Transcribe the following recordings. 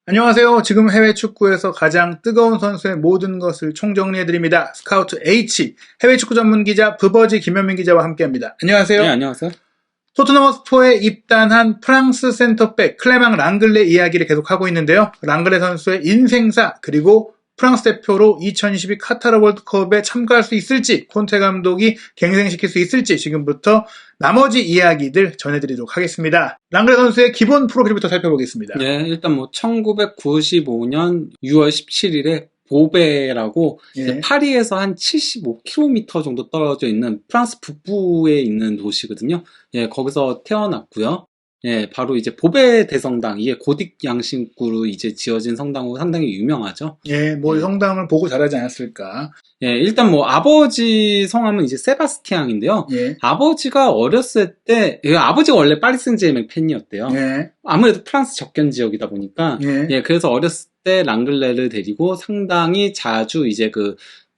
안녕하세요. 지금 해외 축구에서 가장 뜨거운 선수의 모든 것을 총정리해드립니다. 스카우트 H 해외 축구 전문 기자 브버지 김현민 기자와 함께합니다. 안녕하세요. 네, 안녕하세요. 토트넘 허스퍼에 입단한 프랑스 센터백 클레망 랑글레 이야기를 계속하고 있는데요. 랑글레 선수의 인생사 그리고 프랑스 대표로 2022 카타르 월드컵에 참가할 수 있을지, 콘테 감독이 갱생시킬 수 있을지 지금부터 나머지 이야기들 전해드리도록 하겠습니다. 랑글레 선수의 기본 프로필부터 살펴보겠습니다. 네, 일단 1995년 6월 17일에 보베라고 예. 파리에서 한 75km 정도 떨어져 있는 프랑스 북부에 있는 도시거든요. 예, 거기서 태어났고요. 예, 바로 이제 보베 대성당, 이게 고딕 양식구로 이제 지어진 성당으로 상당히 유명하죠. 예, 성당을 보고 자라지 않았을까. 예, 일단 아버지 성함은 이제 세바스티앙인데요. 예. 아버지가 어렸을 때, 아버지가 원래 파리 생제르맹 팬이었대요. 예. 아무래도 프랑스 접견 지역이다 보니까, 예. 그래서 어렸을 때 랑글레를 데리고 상당히 자주 이제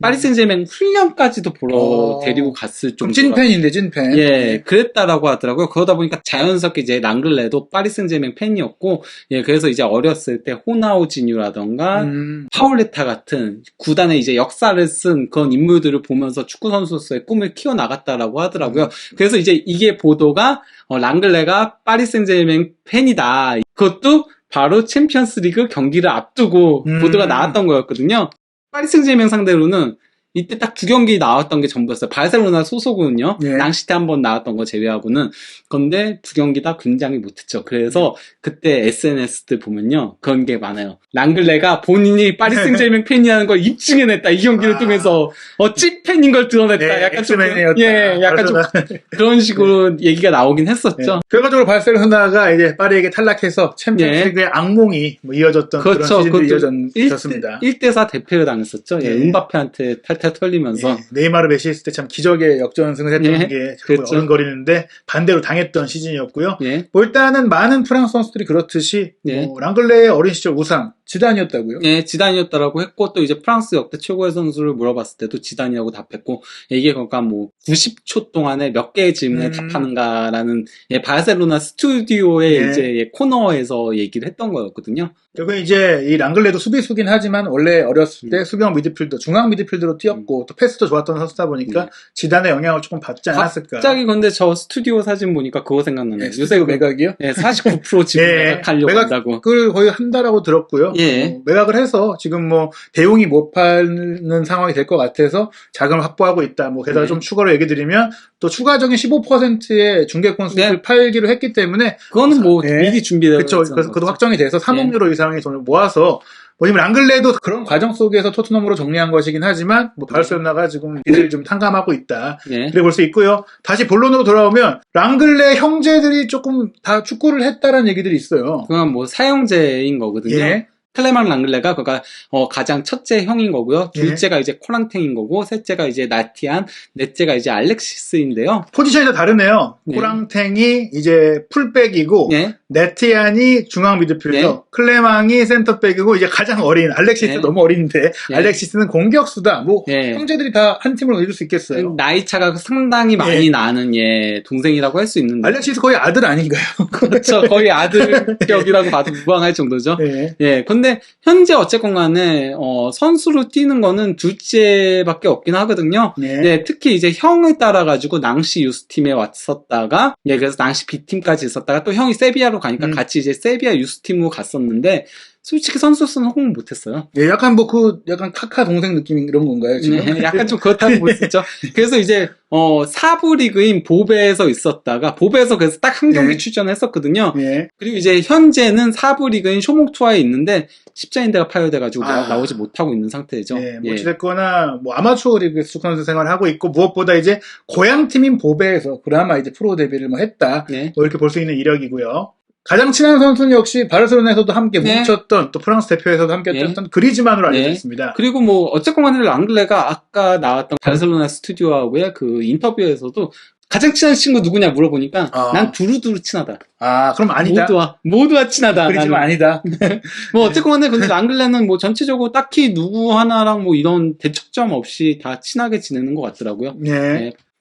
파리 생제르맹 훈련까지도 보러 데리고 갔을 좀 정도로. 찐팬인데, 찐팬. 예, 그랬다라고 하더라고요. 그러다 보니까 자연스럽게 이제 랑글레도 파리 생제르맹 팬이었고, 그래서 이제 어렸을 때 호나우지뉴라던가 파울레타 같은 구단의 이제 역사를 쓴 그런 인물들을 보면서 축구 선수로서의 꿈을 키워나갔다라고 하더라고요. 그래서 이제 이게 보도가 랑글레가 파리 생제르맹 팬이다. 그것도 바로 챔피언스리그 경기를 앞두고 보도가 나왔던 거였거든요. 파리 생제르맹 상대로는 이때 딱 두 경기 나왔던 게 전부였어요. 바르셀로나 소속은요. 예. 낭시테 한번 나왔던 거 제외하고는. 그런데 두 경기 다 굉장히 못했죠. 그래서 그때 SNS들 보면요. 그런 게 많아요. 랑글레가 본인이 파리 생제르맹 팬이라는 걸 입증해냈다. 이 경기를 통해서 찐팬인 걸 드러냈다. 네, 약간 좀 약간 좀 그런 식으로 얘기가 나오긴 했었죠. 결과적으로 바르셀로나가 이제 파리에게 탈락해서 챔피언스리그의 악몽이 이어졌던 그렇죠. 그런 시즌도 이어졌습니다. 1대4 대패를 당했었죠. 은바페한테 탈탈 털리면서. 네이마르 메시 있을 때 참 기적의 역전승을 했던 게 그렇죠. 어른거리는데 반대로 당했던 시즌이었고요. 일단은 많은 프랑스 선수들이 그렇듯이 랑글레의 어린 시절 우상 지단이었다고요? 네, 지단이었다라고 했고, 또 이제 프랑스 역대 최고의 선수를 물어봤을 때도 지단이라고 답했고, 이게 그러니까 90초 동안에 몇 개의 질문에 답하는가라는 바르셀로나 스튜디오의 이제 코너에서 얘기를 했던 거였거든요. 결국에 이제 이 랑글레도 수비수긴 하지만 원래 어렸을 때 수비형 미드필더, 중앙 미드필더로 뛰었고 또 패스도 좋았던 선수다 보니까 지단의 영향을 조금 받지 않았을까. 갑자기 근데 저 스튜디오 사진 보니까 그거 생각나네요. 요새 매각이요? 49% 지금 매각하려고 한다고. 매각을 거의 한다라고 들었고요. 매각을 해서 지금 대용이 못 파는 상황이 될 것 같아서 자금을 확보하고 있다. 게다가 좀 추가로 얘기 드리면 또 추가적인 15%의 중개권 수익을 팔기로 했기 때문에 그거는 미리 준비되어 그렇죠. 그래서 그것도 확정이 돼서 3억 유로 이상의 돈을 모아서 지금 랑글레도 그런 과정 속에서 토트넘으로 정리한 것이긴 하지만 바르셀로나가 지금 이를 좀 탕감하고 있다. 그래 볼 수 있고요. 다시 본론으로 돌아오면 랑글레 형제들이 조금 다 축구를 했다라는 얘기들이 있어요. 그건 사형제인 거거든요. 클레망 랑글레가 가장 첫째 형인 거고요. 둘째가 이제 코랑탱인 거고, 셋째가 이제 나티안, 넷째가 이제 알렉시스인데요. 포지션이 다 다르네요. 코랑탱이 이제 풀백이고, 네티안이 중앙 미드필더, 클레망이 센터백이고, 이제 가장 어린 알렉시스 너무 어린데, 알렉시스는 공격수다. 형제들이 다 한 팀을 이룰 수 있겠어요. 나이 차가 상당히 많이 나는 동생이라고 할 수 있는데. 알렉시스 거의 아들 아닌가요? 그렇죠. 거의 아들격이라고 봐도 무방할 정도죠. 근데 현재 어쨌건 간에 선수로 뛰는 거는 둘째밖에 없긴 하거든요. 특히 이제 형을 따라 가지고 낭시 유스팀에 왔었다가 그래서 낭시 B팀까지 있었다가 또 형이 세비야로 가니까 같이 이제 세비야 유스팀으로 갔었는데 솔직히 선수로서는 호응 못했어요. 약간 약간 카카 동생 느낌 이런 건가요, 지금? 약간 좀 그렇다고 볼 수 있죠. 그래서 이제, 4부 리그인 보베에서 있었다가, 보베에서 그래서 딱 한 경기 출전했었거든요. 그리고 이제 현재는 4부 리그인 쇼목투아에 있는데, 십자인대가 파열돼가지고 나오지 못하고 있는 상태죠. 어찌됐거나, 아마추어 리그에서 축구 선수 생활을 하고 있고, 무엇보다 이제, 고향팀인 보베에서 그나마 이제 프로 데뷔를 했다. 이렇게 볼 수 있는 이력이고요. 가장 친한 선수는 역시 바르셀로나에서도 함께 뭉쳤던 또 프랑스 대표에서도 함께 뛰었던 그리즈만으로 알려져 있습니다. 그리고 어쨌건 간에 랑글레가 아까 나왔던 바르셀로나 스튜디오하고의 그 인터뷰에서도 가장 친한 친구 누구냐 물어보니까 난 두루두루 친하다. 그럼 아니다. 모두와 친하다. 그리지만 아니다. 어쨌건 간에 근데 랑글레는 전체적으로 딱히 누구 하나랑 이런 대척점 없이 다 친하게 지내는 것 같더라고요.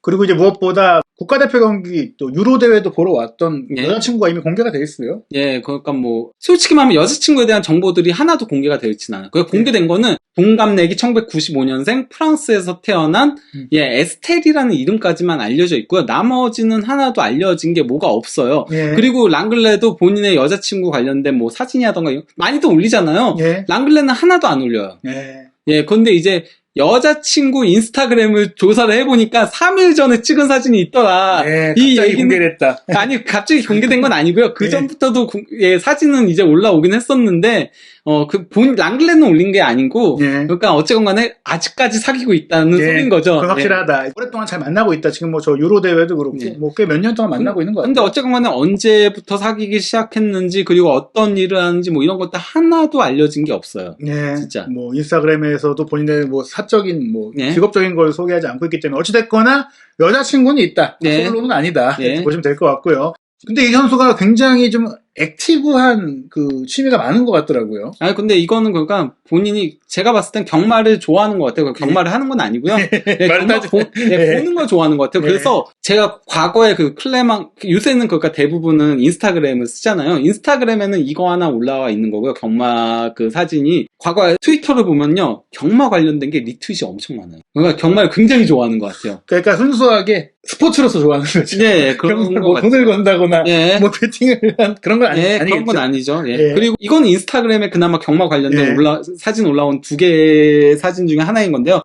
그리고 이제 무엇보다 국가대표 경기 또 유로 대회도 보러 왔던 예. 여자친구가 이미 공개가 돼 있어요. 예, 그러니까 뭐 솔직히 말하면 여자친구에 대한 정보들이 하나도 공개가 되어 있지는 않아요. 그 공개된 거는 동갑내기 1995년생 프랑스에서 태어난 예, 에스텔이라는 이름까지만 알려져 있고요. 나머지는 하나도 알려진 게 뭐가 없어요. 예. 그리고 랑글레도 본인의 여자친구 관련된 뭐 사진이라던가 많이도 올리잖아요. 예. 랑글레는 하나도 안 올려요. 예. 예, 근데 이제 여자친구 인스타그램을 조사를 해보니까 3일 전에 찍은 사진이 있더라. 예, 이 갑자기 얘기는 공개됐다. 아니 갑자기 공개된 건 아니고요. 그 예. 전부터도 예, 사진은 이제 올라오긴 했었는데 랑글레는 올린 게 아니고 예. 그러니까 어쨌건 간에 아직까지 사귀고 있다는 예, 소리인 거죠. 그건 확실하다. 오랫동안 잘 만나고 있다. 지금 뭐 저 유로 대회도 그렇고 예. 뭐 꽤 몇 년 동안 만나고 있는 것 같아요. 근데 어쨌건 간에 언제부터 사귀기 시작했는지 그리고 어떤 일을 하는지 뭐 이런 것도 하나도 알려진 게 없어요. 예, 진짜. 뭐 인스타그램에서도 본인의 뭐 사적인 뭐 예. 직업적인 걸 소개하지 않고 있기 때문에 어찌됐거나 여자친구는 있다. 예. 솔로는 아니다. 예. 이렇게 보시면 될 것 같고요. 근데 이 선수가 굉장히 좀 액티브한 그 취미가 많은 것 같더라고요. 아니 근데 이거는 그러니까 본인이 제가 봤을 땐 경마를 좋아하는 것 같아요. 경마를 하는 건 아니고요. 예, 경마 보는 걸 좋아하는 것 같아요. 그래서 제가 과거에 그 클레망 요새는 그러니까 대부분은 인스타그램을 쓰잖아요. 인스타그램에는 이거 하나 올라와 있는 거고요. 경마 그 사진이 과거에 트위터를 보면요 경마 관련된 게 리트윗이 엄청 많아요. 그러니까 경마를 굉장히 좋아하는 것 같아요. 그러니까 순수하게 스포츠로서 좋아하는 거죠. 예, 그런 거 뭐 돈을 건다거나 예. 뭐 베팅을 한 그런 건 예, 아니겠죠. 그런 건 아니죠. 예. 예. 그리고 이건 인스타그램에 그나마 경마 관련된 예. 사진 올라온 2개 사진 중에 하나인 건데요.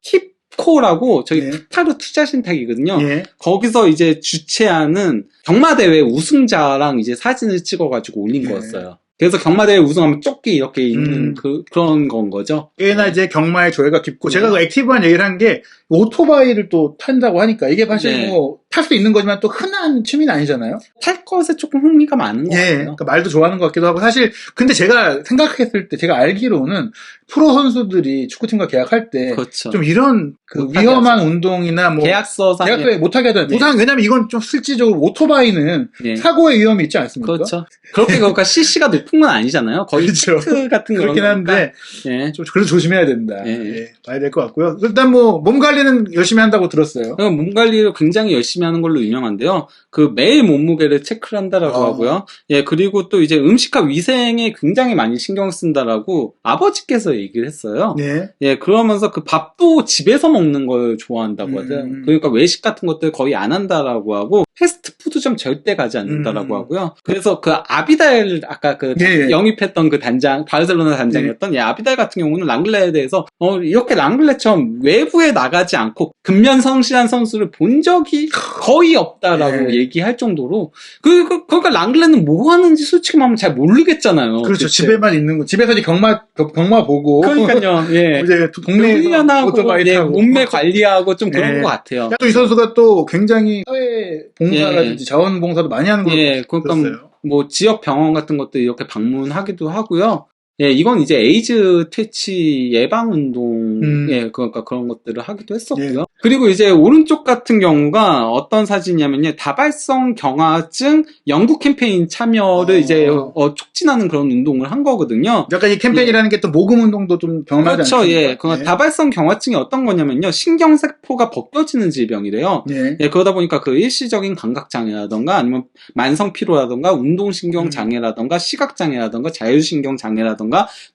킵코라고 저희 예. 카타르 투자 신탁이거든요. 예. 거기서 이제 주최하는 경마대회 우승자랑 이제 사진을 찍어가지고 올린 예. 거였어요. 그래서 경마대회 우승하면 조끼 이렇게 있는 그런 건 거죠. 꽤나 이제 경마의 조예가 깊고 제가 그 액티브한 얘기를 한 게 오토바이를 또 탄다고 하니까 이게 사실 네. 뭐 탈 수 있는 거지만 또 흔한 취미는 아니잖아요. 탈 것에 조금 흥미가 많은 것 예, 같아요. 그러니까 말도 좋아하는 것 같기도 하고 사실 근데 제가 생각했을 때 제가 알기로는 프로 선수들이 축구팀과 계약할 때 좀 그렇죠. 이런 그 못하게 위험한 운동이나 뭐 계약서상 계약서에 못하게 하잖아요. 네. 부상 왜냐면 이건 좀 실질적으로 오토바이는 예. 사고의 위험이 있지 않습니까? 그렇죠. 그렇게 그러니까 CC가 높은 건 아니잖아요. 거의 그렇죠. 키트 같은 그런 그렇긴 한데 예. 좀 그래도 조심해야 된다. 예. 예, 봐야 될 것 같고요. 일단 뭐 몸 관리는 열심히 한다고 들었어요. 몸 관리를 굉장히 열심히 하는 걸로 유명한데요. 그 매일 몸무게를 체크를 한다라고 하고요. 예, 그리고 또 이제 음식과 위생에 굉장히 많이 신경 쓴다라고 아버지께서 얘기를 했어요. 예. 예, 그러면서 그 밥도 집에서 먹는 걸 좋아한다고 하죠. 그러니까 외식 같은 것들 거의 안 한다라고 하고 패스트푸드점 절대 가지 않는다라고 하고요. 그래서 그 아비달 아까 그 예. 영입했던 그 단장 바르셀로나 단장이었던 예, 아비달 같은 경우는 랑글레에 대해서 이렇게 랑글레처럼 외부에 나가지 않고 근면 성실한 선수를 본 적이 거의 없다라고 예. 얘기할 정도로 그러니까 랑글레는 뭐 하는지 솔직히 말하면 잘 모르겠잖아요. 그렇죠. 그때. 집에만 있는 거. 집에서 이제 경마 보고. 그러니까요. 예. 이제 동네에서 훈련하고 오토바이 예, 타고. 몸매 관리하고 좀 그런 예. 것 같아요. 또 이 선수가 또 굉장히 사회 봉사라든지 자원봉사도 많이 하는 걸로 예, 그러니까 들었어요. 뭐 지역 병원 같은 것도 이렇게 방문하기도 하고요. 예, 이건 이제 에이즈 퇴치 예방 운동, 예, 그러니까 그런 것들을 하기도 했었고요. 예. 그리고 이제 오른쪽 같은 경우가 어떤 사진이냐면요, 다발성 경화증 연구 캠페인 참여를 이제 촉진하는 그런 운동을 한 거거든요. 약간 이 캠페인이라는 게 또 모금 운동도 좀 경험하지 그렇죠, 않습니까? 예. 그 다발성 경화증이 어떤 거냐면요, 신경세포가 벗겨지는 질병이래요. 예. 예, 그러다 보니까 그 일시적인 감각장애라던가 아니면 만성피로라던가 운동신경장애라던가 시각장애라던가 자율신경장애라던가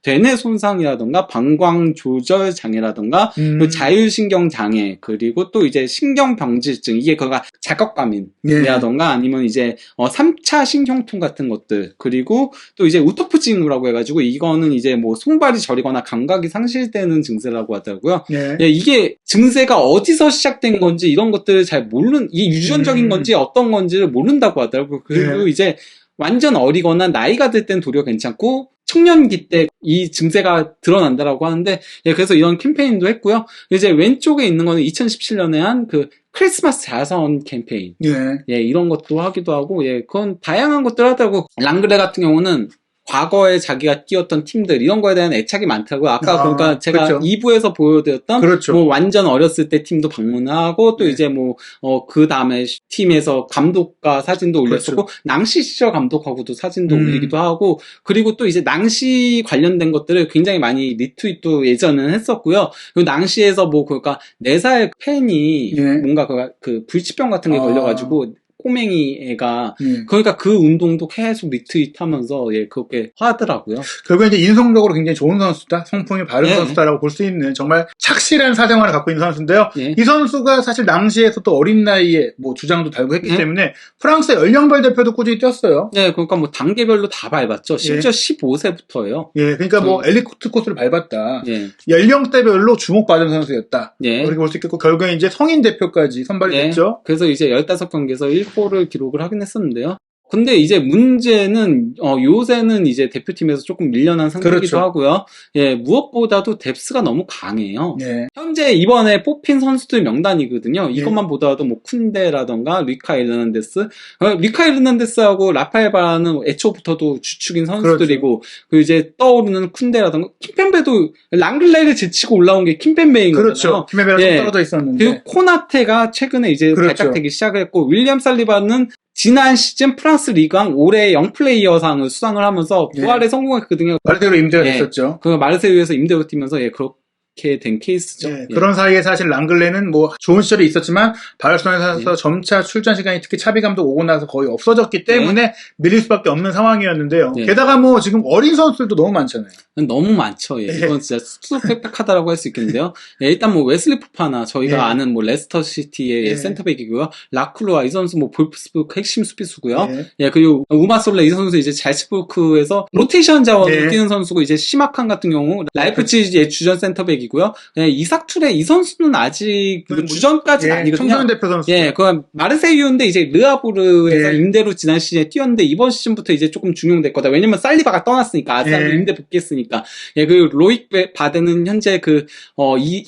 대뇌 손상이라던가 방광조절장애라던가 자율신경장애 그리고 또 이제 신경병질증 이게 그가 작업감인이라던가 아니면 이제 3차 신경통 같은 것들 그리고 또 이제 우토프 징후라고 해가지고 이거는 이제 뭐 손발이 저리거나 감각이 상실되는 증세라고 하더라고요. 예. 예, 이게 증세가 어디서 시작된 건지 이런 것들을 잘 이게 유전적인 건지 어떤 건지를 모른다고 하더라고요. 그리고 이제 완전 어리거나 나이가 들 땐 도리어 괜찮고 청년기 때 이 증세가 드러난다라고 하는데 예, 그래서 이런 캠페인도 했고요. 이제 왼쪽에 있는 거는 2017년에 한 그 크리스마스 자선 캠페인 예. 예, 이런 것도 하기도 하고 예, 그건 다양한 것들 하더라고. 랑글레 같은 경우는 과거에 자기가 뛰었던 팀들 이런 거에 대한 애착이 많다고요. 아까 그러니까 제가 그렇죠. 2부에서 보여드렸던 그렇죠. 뭐 완전 어렸을 때 팀도 방문하고 또 네. 이제 뭐 그 다음에 팀에서 감독과 사진도 올렸었고 그렇죠. 낭시 시절 감독하고도 사진도 올리기도 하고 그리고 또 이제 낭시 관련된 것들을 굉장히 많이 리트윗도 예전에는 했었고요. 그리고 낭시에서 뭐 그러니까 4살 팬이 뭔가 그 불치병 같은 게 걸려가지고 꼬맹이 애가 그러니까 그 운동도 계속 리트윗하면서 그렇게 하더라고요. 결국에 이제 인성적으로 굉장히 좋은 선수다, 성품이 바른 선수다라고 볼 수 있는 정말 착실한 사생활을 갖고 있는 선수인데요. 이 선수가 사실 낭시에서 또 어린 나이에 뭐 주장도 달고 했기 때문에 프랑스 연령별 대표도 꾸준히 뛰었어요. 네, 그러니까 뭐 단계별로 다 밟았죠. 심지어 15세부터예요. 그러니까 뭐 엘리트 코스를 밟았다. 연령대별로 주목받은 선수였다. 그렇게 볼 수 있겠고 결국에 이제 성인 대표까지 선발이 됐죠. 그래서 이제 15경기에서 1골을 기록을 하긴 했었는데요. 근데 이제 문제는 요새는 이제 대표팀에서 조금 밀려난 상태이기도 하고요. 무엇보다도 뎁스가 너무 강해요. 현재 이번에 뽑힌 선수들 명단이거든요. 이것만 보더라도 뭐 쿤데라던가 리카 에르난데스하고 라파엘 바라는 애초부터도 주축인 선수들이고 그리고 이제 떠오르는 쿤데라던가 킴펜베도 랑글레를 제치고 올라온 게 킴펜베인 거잖아요. 킴펜베가 좀 떨어져 있었는데. 그리고 코나테가 최근에 이제 발탁되기 시작을 했고 윌리엄 살리바는 지난 시즌 프랑스 리그왕 올해 영플레이어상을 수상을 하면서 부활에 성공했거든요. 마르세유로 임대가 됐었죠. 그 마르세유에서 임대로 뛰면서 그렇게 된 케이스죠. 그런 사이에 사실 랑글레는 뭐 좋은 시절이 있었지만 바르셀로나에서 점차 출전 시간이 특히 차비 감독 오고 나서 거의 없어졌기 때문에 밀릴 수밖에 없는 상황이었는데요. 게다가 뭐 지금 어린 선수들도 너무 많잖아요. 너무 많죠. 이건 진짜 쑥쑥빽빽하다라고 할 수 있겠는데요. 일단 뭐 웨슬리 포파나 저희가 아는 뭐 레스터 시티의 센터백이고요. 라클로아 이 선수 뭐 볼프스부르크 핵심 수비수고요. 그리고 우마솔레 이 선수 이제 잘츠부르크에서 로테이션 자원으로 뛰는 선수고 이제 시마칸 같은 경우 라이프치히의 주전 센터백이고요. 이삭 툴레 이 선수는 아직 주전까지는 아니거든요. 청소년 대표 선수. 그 마르세유인데 이제 르아보르에서 임대로 지난 시즌에 뛰었는데 이번 시즌부터 이제 조금 중용됐거든. 왜냐면 살리바가 떠났으니까 아스날로 임대 복귀했으니까. 그리고 로익 바데는 현재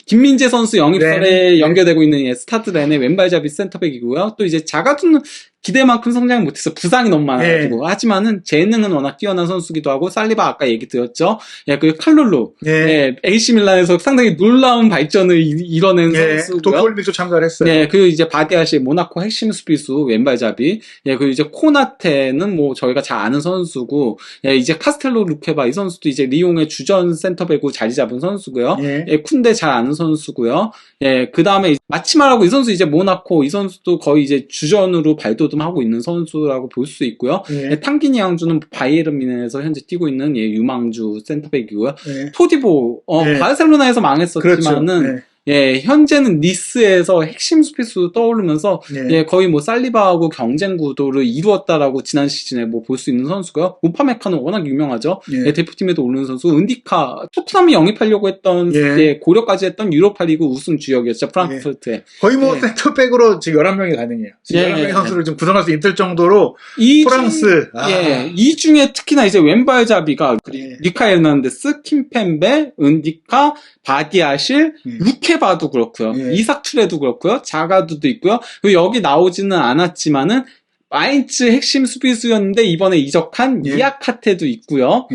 김민재 선수 영입설에 연결되고 있는 스타드렌의 왼발잡이 센터백이고요. 또 이제 자가두는 기대만큼 성장을 못해서 부상이 너무 많아가지고 하지만은 재능은 워낙 뛰어난 선수기도 하고 살리바 아까 얘기 드렸죠. 그리고 칼룰루 AC 밀란에서 상당히 놀라운 발전을 이뤄낸 선수고요. 도쿄올림픽도 참가를 했어요. 그리고 이제 바디아시 모나코 핵심 수비수 왼발잡이. 그리고 이제 코나테는 뭐 저희가 잘 아는 선수고 이제 카스텔로 루케바 이 선수도 이제 리옹의 주전 센터백으로 자리 잡은 선수고요. 쿤데 잘 아는 선수고요. 그 다음에 마치마라고 이 선수 이제 모나코 이 선수도 거의 이제 주전으로 발돋움하고 있는 선수라고 볼 수 있고요. 탕기니 양주는 바이에른 뮌헨에서 현재 뛰고 있는 유망주 센터백이고요. 토디보 바르셀로나에서 망했었지만은 현재는 니스에서 핵심 수비수 떠오르면서 거의 뭐 살리바하고 경쟁 구도를 이루었다라고 지난 시즌에 뭐 볼 수 있는 선수고요. 우파메카는 워낙 유명하죠. 대표팀에도 오르는 선수. 은디카 토트넘이 영입하려고 했던 고려까지 했던 유로파리그 우승 주역이었죠. 프랑크푸르트에. 거의 뭐 센터백으로 지금 11명이 가능해요. 지금 11명의 선수를 좀 구성할 수 있을 정도로 프랑스. 이 중에 특히나 이제 왼발잡이가 리카 에르난데스, 킴펜베, 은디카, 바디아실, 루케바도 그렇고요. 이삭 툴레도 그렇고요. 자가두도 있고요. 그리고 여기 나오지는 않았지만은 마인츠 핵심 수비수였는데 이번에 이적한 이아카테도 있고요.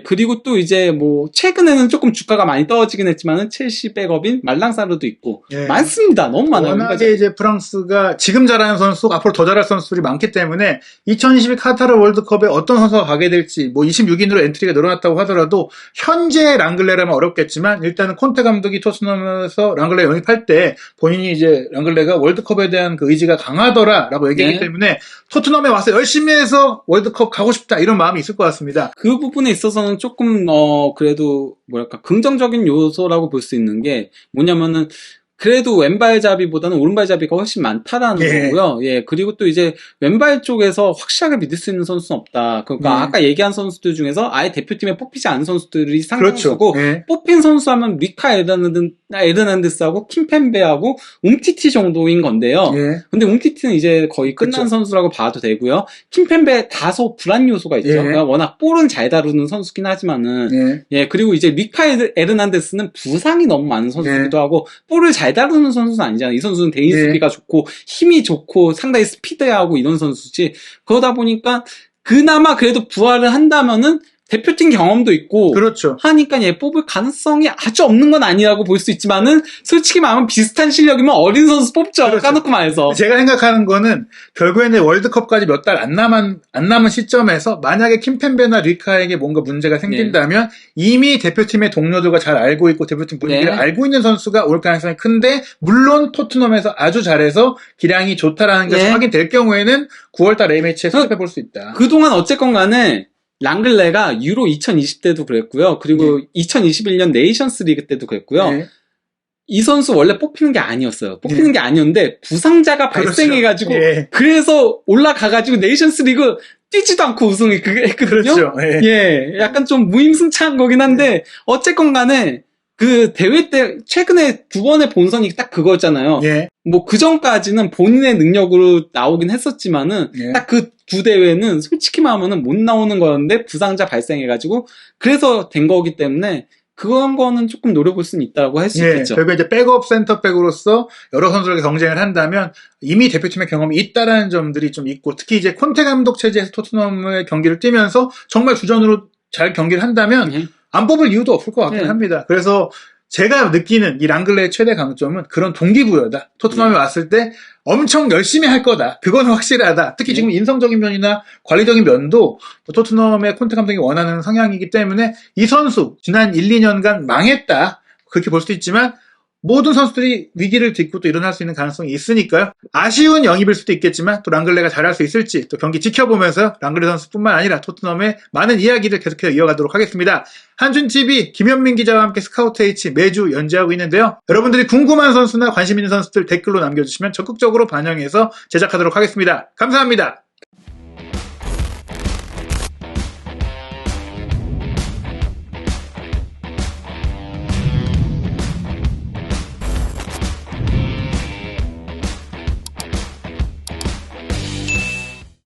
그리고 또 이제 뭐 최근에는 조금 주가가 많이 떨어지긴 했지만은 첼시 백업인 말랑사르도 있고 많습니다. 너무 많아요. 워낙에 이제 프랑스가 지금 잘하는 선수, 앞으로 더 잘할 선수들이 많기 때문에 2022 카타르 월드컵에 어떤 선수가 가게 될지 뭐 26인으로 엔트리가 늘어났다고 하더라도 현재 랑글레라면 어렵겠지만 일단은 콘테 감독이 토트넘에서 랑글레 영입할 때 본인이 이제 랑글레가 월드컵에 대한 그 의지가 강하더라라고 얘기했기 때문에 토트넘에 와서 열심히 해서 월드컵 가고 싶다 이런 마음이 있을 것 같습니다. 그 부분에 있어서는 조금 그래도 뭐랄까 긍정적인 요소라고 볼 수 있는 게 뭐냐면은 그래도 왼발잡이보다는 오른발잡이가 훨씬 많다라는 거고요. 그리고 또 이제 왼발 쪽에서 확실하게 믿을 수 있는 선수는 없다. 그러니까 아까 얘기한 선수들 중에서 아예 대표팀에 뽑히지 않은 선수들이 상당수고 뽑힌 선수 하면 리카 에르난데스하고 킴펜베하고 움티티 정도인 건데요. 근데 움티티는 이제 거의 끝난 선수라고 봐도 되고요. 킴펜베 다소 불안 요소가 있죠. 그러니까 워낙 볼은 잘 다루는 선수긴 하지만은 그리고 이제 리카 에르난데스는 부상이 너무 많은 선수기도 하고 볼을 잘 다루는 선수는 아니잖아요. 이 선수는 대인 수비가 좋고 힘이 좋고 상당히 스피드하고 이런 선수지. 그러다 보니까 그나마 그래도 부활을 한다면은 대표팀 경험도 있고 그렇죠. 하니까 얘 뽑을 가능성이 아주 없는 건 아니라고 볼 수 있지만은 솔직히 말하면 비슷한 실력이면 어린 선수 뽑죠. 그렇죠. 까놓고 말해서. 제가 생각하는 거는 결국에는 월드컵까지 몇 달 안 남은 시점에서 만약에 킴펜베나 리카에게 뭔가 문제가 생긴다면 이미 대표팀의 동료들과 잘 알고 있고 대표팀 분위기를 알고 있는 선수가 올 가능성이 큰데 물론 토트넘에서 아주 잘해서 기량이 좋다라는 것이 확인될 경우에는 9월달 A매치에 수습해 볼 수 있다. 그동안 어쨌건 간에 랑글레가 유로 2020 때도 그랬고요. 그리고 2021년 네이션스 리그 때도 그랬고요. 이 선수 원래 뽑히는 게 아니었어요. 뽑히는 게 아니었는데 부상자가 발생해가지고 그래서 올라가가지고 네이션스 리그 뛰지도 않고 우승이 했거든요. 그렇죠. 약간 좀 무임승차한 거긴 한데 어쨌건 간에 그 대회 때 최근에 두 번의 본선이 딱 그거였잖아요. 뭐 그 전까지는 본인의 능력으로 나오긴 했었지만은 딱 그 두 대회는 솔직히 말하면은 못 나오는 거였는데 부상자 발생해가지고 그래서 된 거기 때문에 그런 거는 조금 노려볼 수는 있다고 할 수 있겠죠. 결국에 이제 백업 센터백으로서 여러 선수들과 경쟁을 한다면 이미 대표팀의 경험이 있다라는 점들이 좀 있고 특히 이제 콘테 감독 체제에서 토트넘의 경기를 뛰면서 정말 주전으로 잘 경기를 한다면 안 뽑을 이유도 없을 것 같긴 합니다. 그래서 제가 느끼는 이 랑글레의 최대 강점은 그런 동기부여다. 토트넘에 왔을 때 엄청 열심히 할 거다. 그건 확실하다. 특히 지금 인성적인 면이나 관리적인 면도 토트넘의 콘테 감독이 원하는 성향이기 때문에 이 선수 지난 1, 2년간 망했다. 그렇게 볼 수도 있지만 모든 선수들이 위기를 딛고 또 일어날 수 있는 가능성이 있으니까요. 아쉬운 영입일 수도 있겠지만 또 랑글레가 잘할 수 있을지 또 경기 지켜보면서 랑글레 선수뿐만 아니라 토트넘의 많은 이야기를 계속해서 이어가도록 하겠습니다. 한준TV 김현민 기자와 함께 스카우트 H 매주 연재하고 있는데요. 여러분들이 궁금한 선수나 관심 있는 선수들 댓글로 남겨주시면 적극적으로 반영해서 제작하도록 하겠습니다. 감사합니다.